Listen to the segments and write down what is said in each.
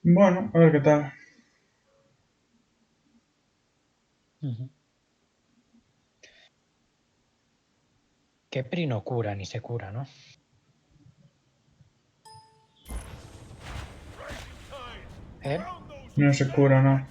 Bueno, a ver qué tal. Ujú. Que Pri no cura ni se cura, ¿no? ¿Eh? No se cura, no.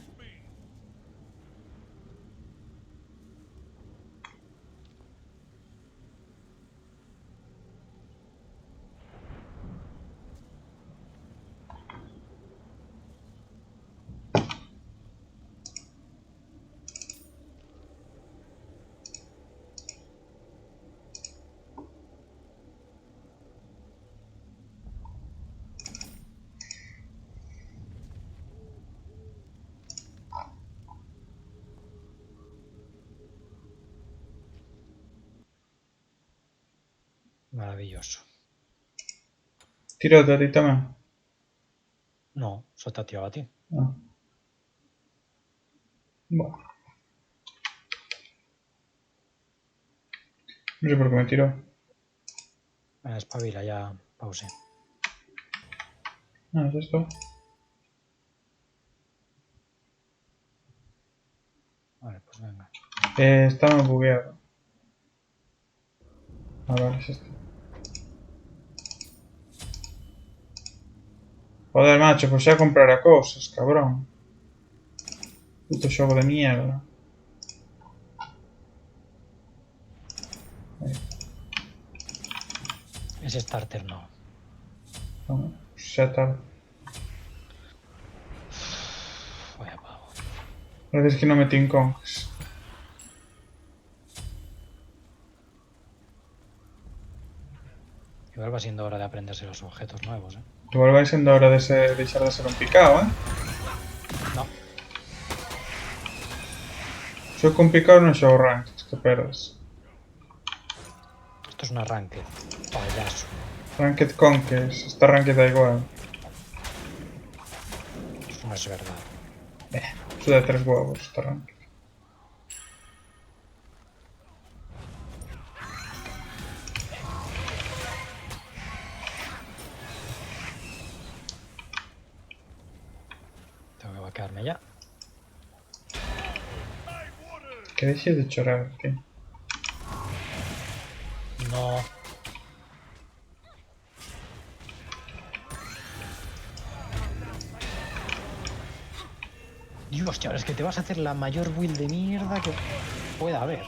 Maravilloso. Tírate a ti también. No, eso te ha tirado a ti. Ah, bueno. No sé por qué me tiró. Espabila, ya pausé. Ah, es esto. Vale, pues venga. Está muy bugueado. A ver, es esto. Joder, macho, pues ya comprará cosas, cabrón. Puto show de mierda. Ahí, Ese starter no. toma. Ya tarde. Vaya pavo. Gracias que no metí en conks. Igual va siendo hora de aprenderse los objetos nuevos, ¿eh? Igual vai sendo hora de deixar de ser un picao, eh? No, Soy con picao non xogo rankings, que perdes. esto es un arranque. Payaso. Ranked conques, esta ranked da igual. Eso no es verdad. Eso de 3 huevos, esta ranked. Tengo que vaquearme ya. Que dexe de chorar, tío. No. Dios, chaval, es que te vas a hacer la mayor build de mierda que pueda haber.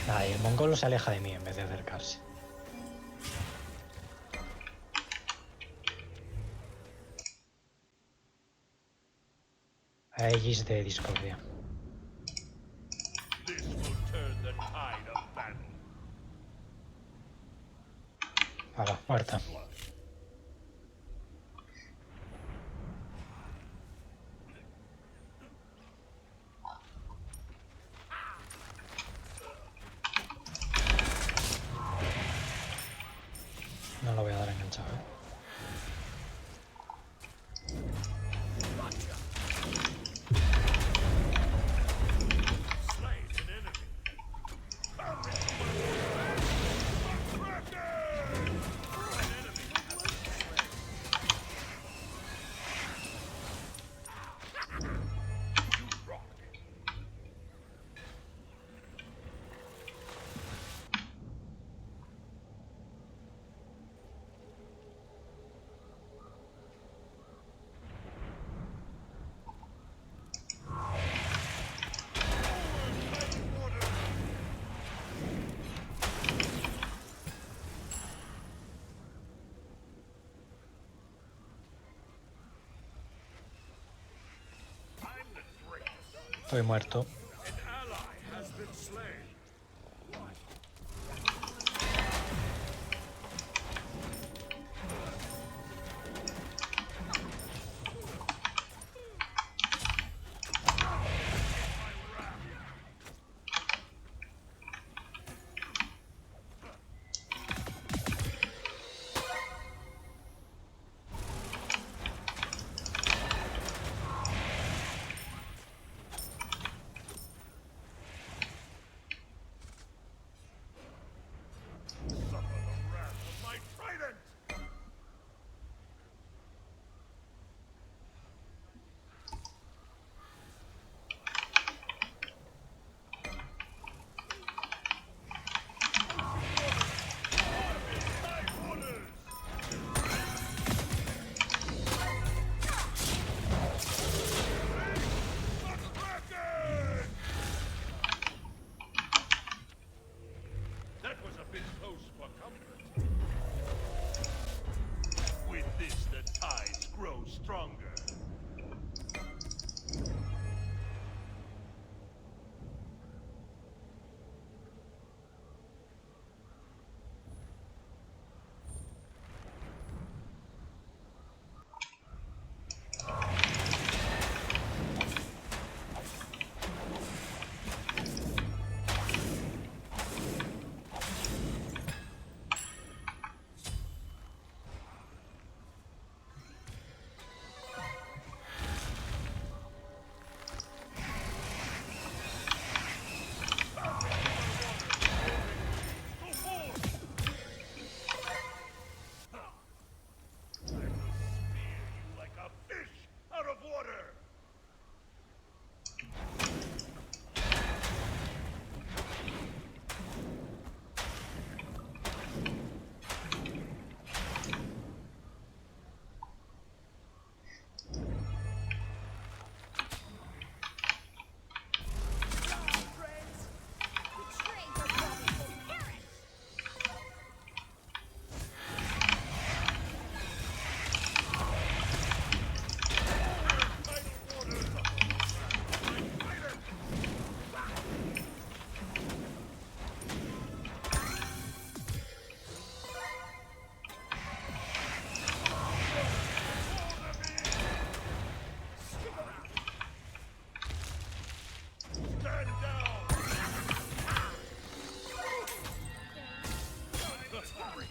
Ay, el mongolo se aleja de mí en vez de acercarse. Aegis de discordia. Hala, muerta. No lo voy a dar enganchado, ¿eh? Estoy muerto.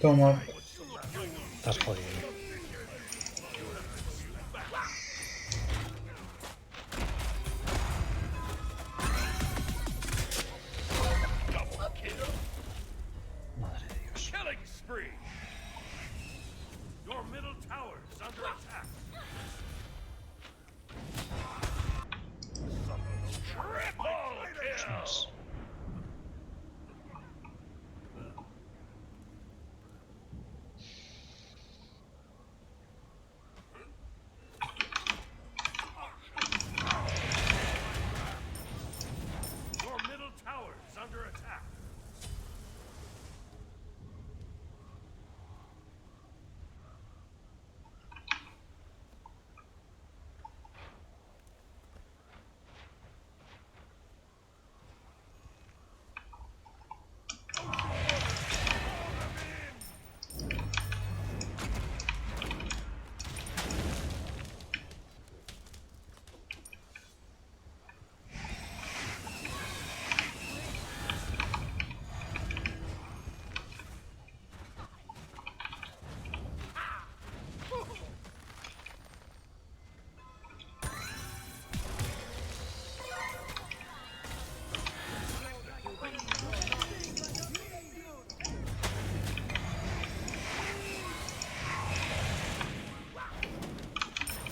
Toma. Estás jodido. Madre de Dios. Killing spree. Your middle tower is under attack. Triple kill. Dios. Your middle tower is under attack.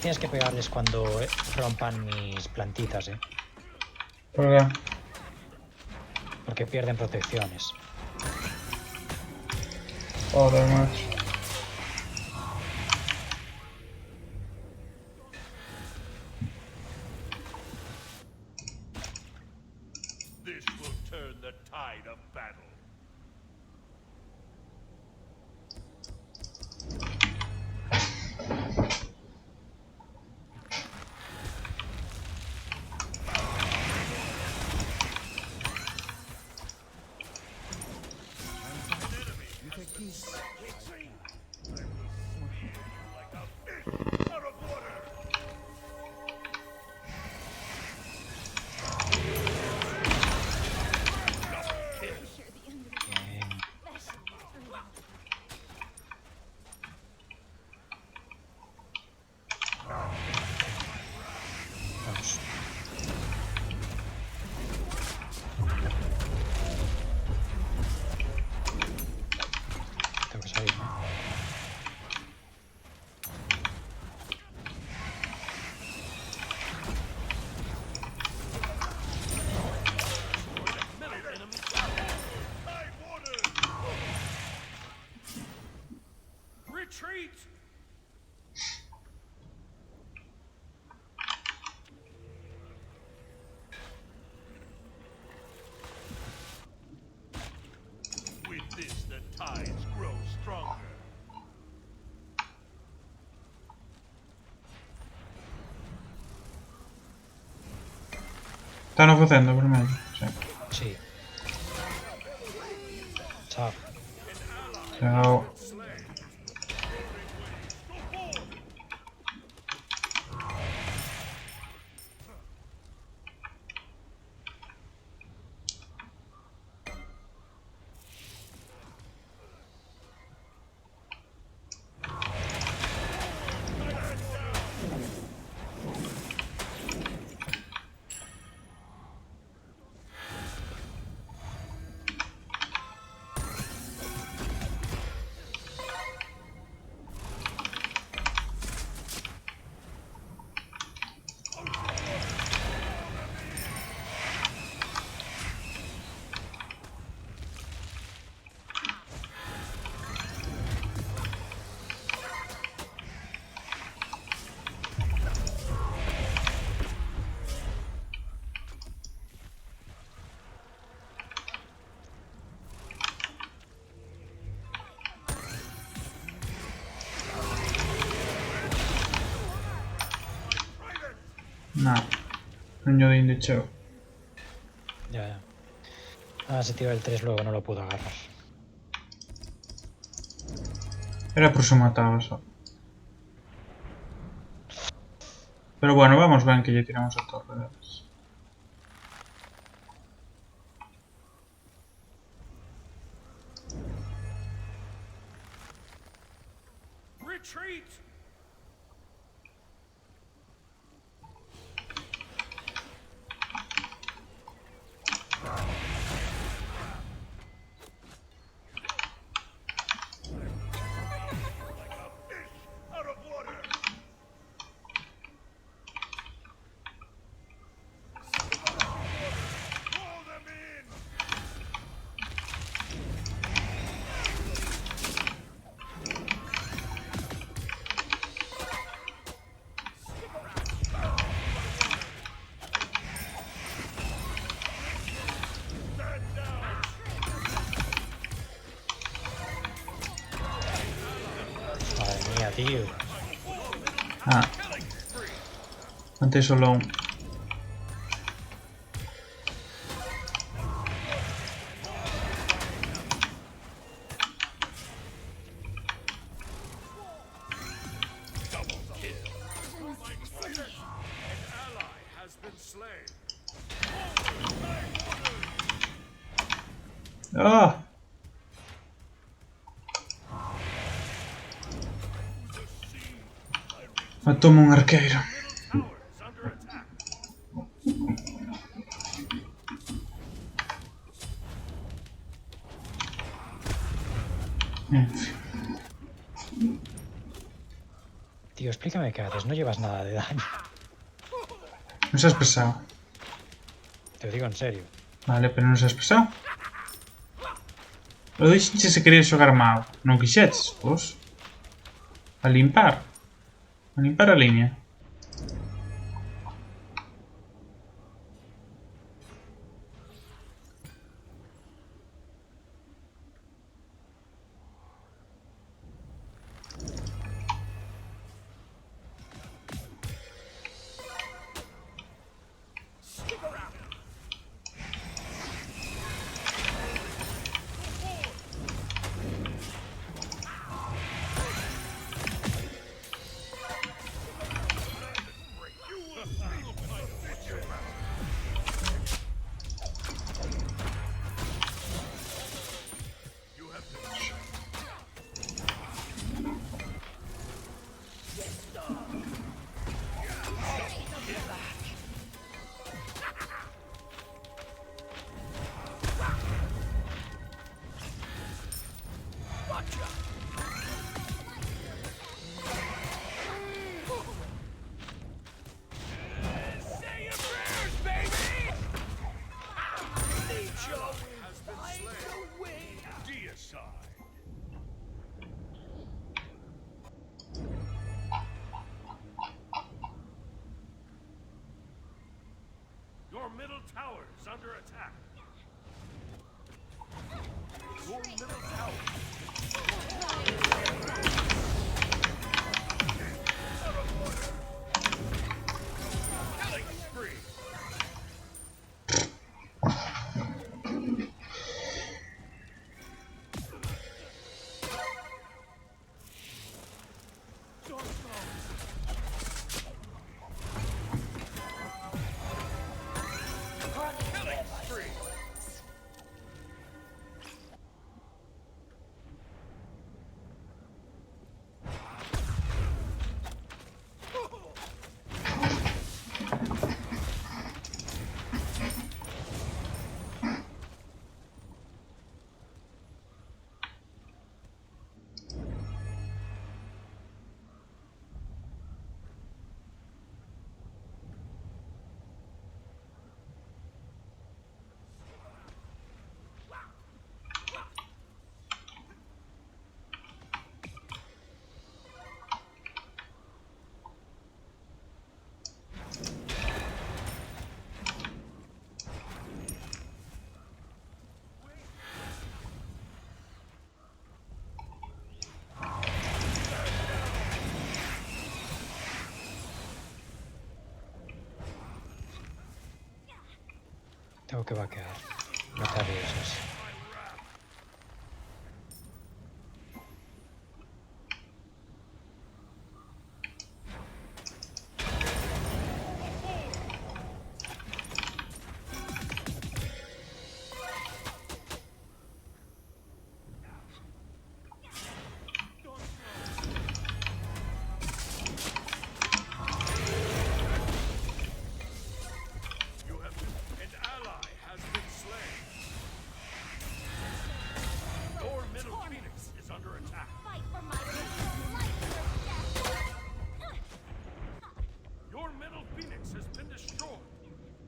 Tienes que pegarles cuando rompan mis plantitas, ¿Por qué? porque pierden protecciones. Joder, macho. This will turn the tide of battle. Out of water. Bien. Vamos. Tengo que salir, ¿no? Middle enemy tower. Tide water. Retreat. With this, the tides grow stronger. Stanno facendo per me? Sì. Sí. Chao. Ciao. No. Non gli ho indicato. Ya, ya. Ah, se tiró el 3 luego no lo pudo agarrar. Era por su mataba só. Pero bueno, vamos ben que lle tiramos a torre deles. Retreat! Like a fish out of water! Pull them in! Stand down! Madre mía, tío. Ah. Antes solo un... Has been slain. ¡Ah! Me tomo un arqueiro. Middle tower's under attack. En fin. Tío, explícame qué haces. No llevas nada de daño. No seas pesado. Te lo digo en serio. Vale, pero non seas pesado. O dixenche se querías xogar mal. Non quixetes, pois. A limpar. A limpar a liña. Say your prayers, baby! Legion has been slain. Deicide. Your middle tower is under attack. Your middle tower. Killing spree. Killing spree. Tengo que vaquear. No te arriesgues.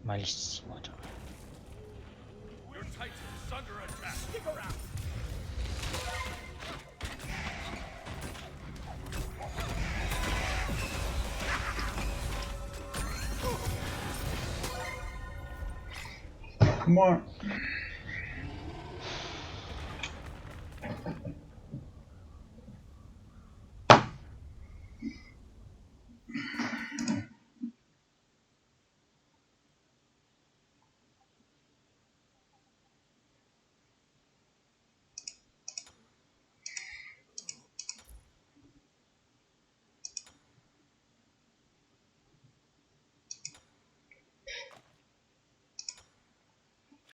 Malísimo, chaval. Your Titan is under attack. Stick around. Come on.